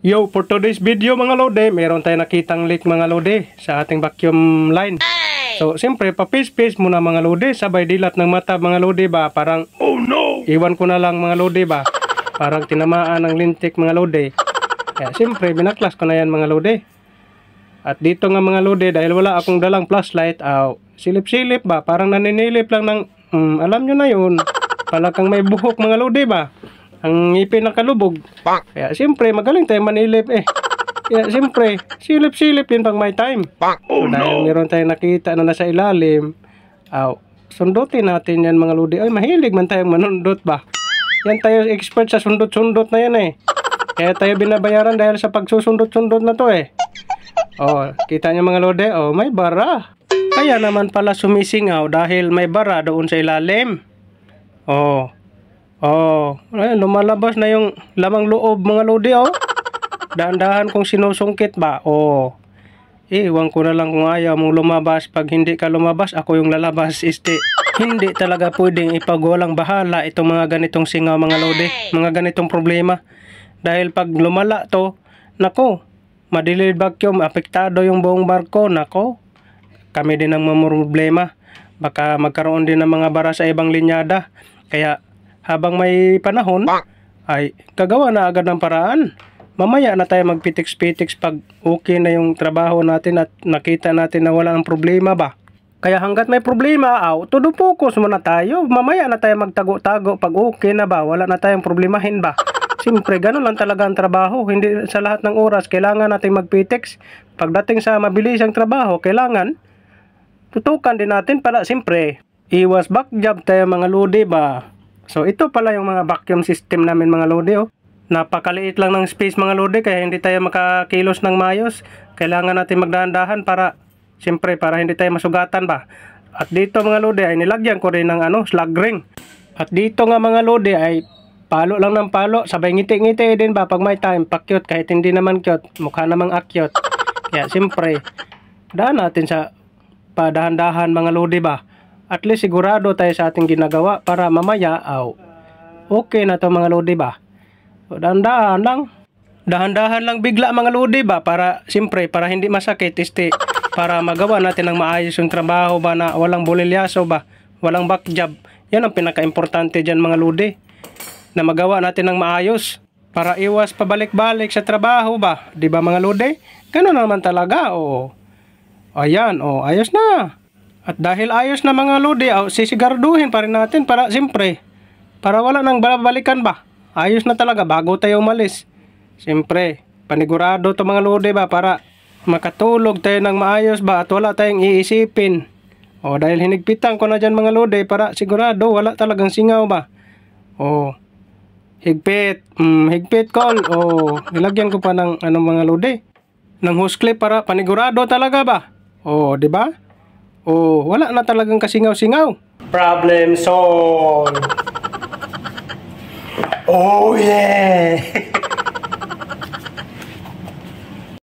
Yo, for today's video mga lode, meron tayong nakitang leak mga lode sa ating vacuum line. So, siyempre, papis-pis muna mga lode, sabay dilat ng mata mga lode ba, parang, oh no! Iwan ko na lang mga lode ba, parang tinamaan ng lintik mga lode. Kaya siyempre, binaklas ko na yan mga lode. At dito nga mga lode, dahil wala akong dalang flashlight, silip-silip ba, parang naninilip lang ng, alam nyo na yun, palakang may buhok mga lode ba. Ang ngipin nakalubog. Kaya siyempre magaling tayo manilip eh. Kaya siyempre silip-silip din pag may time. So, dahil meron tayong nakita na nasa ilalim, sundutin natin yan mga lodi. Ay, mahilig man tayong manundot ba. Yan tayo expert sa sundot-sundot na yan eh. Kaya tayo binabayaran dahil sa pagsusundot-sundot na to eh. Oh, kita niyo mga lodi, oh may bara. Kaya naman pala sumisingaw dahil may bara doon sa ilalim. Ay, lumalabas na yung lamang loob mga lodi oh. Dahan-dahan kung sinusungkit ba. Iwan ko na lang kung ayaw mong lumabas. Pag hindi ka lumabas, ako yung lalabas. Hindi talaga pwedeng ipagwalang bahala itong mga ganitong singaw mga lodi. Mga ganitong problema. Dahil pag lumala to, nako, madilid vacuum, apektado yung buong barko, nako. Kami din ang problema. Baka magkaroon din ng mga bara sa ibang linyada. Kaya habang may panahon, ay gagawa na agad ng paraan. Mamaya na tayo magpitiks-pitiks pag okay na yung trabaho natin at nakita natin na wala ng problema ba. Kaya hanggat may problema, todo focus muna tayo. Mamaya na tayo magtago-tago pag okay na ba, wala na tayong problemahin ba. Siyempre, ganun lang talaga ang trabaho. Hindi sa lahat ng oras kailangan natin magpitiks. Pagdating sa mabilisang trabaho, kailangan tutukan din natin para siyempre iwas backjob tayo mga lodi ba. So ito pala yung mga vacuum system namin mga lodi oh. Napakaliit lang ng space mga lodi kaya hindi tayo makakilos ng mayos. Kailangan natin magdahan-dahan para siyempre para hindi tayo masugatan ba. At dito mga lodi ay nilagyan ko rin ng slug ring. At dito nga mga lodi ay palo lang ng palo, sabay ngiti-ngiti din ba pag may time, pa-cute kahit hindi naman cute, mukha namang akyot. Kaya siyempre daan natin sa padahan-dahan mga lodi ba. At least sigurado tayo sa ating ginagawa para mamaya, okay na to mga lodi ba. So, dahan-dahan lang. Dahan-dahan lang bigla mga lodi ba para siyempre para hindi masakit, para magawa natin ng maayos yung trabaho ba na walang bulilyaso ba, walang backjob. Yan ang pinaka-importante dyan mga lodi. Na magawa natin ng maayos para iwas pabalik-balik sa trabaho ba. Di ba mga lodi? Ganun naman talaga. Ayan, ayos na. At dahil ayos na mga lodi, sisigarduhin pa rin natin para siyempre, para wala nang babalikan ba. Ayos na talaga bago tayo umalis. Siyempre, panigurado to mga lodi ba para makatulog tayo ng maayos ba at wala tayong iisipin. Dahil hinigpitan ko na dyan mga lodi para sigurado wala talagang singaw ba. Higpit call. Nilagyan ko pa ng mga lodi. Ng hose clip para panigurado talaga ba. Di ba? Wala na talagang kasingaw-singaw. Problem solved. Oh yeah!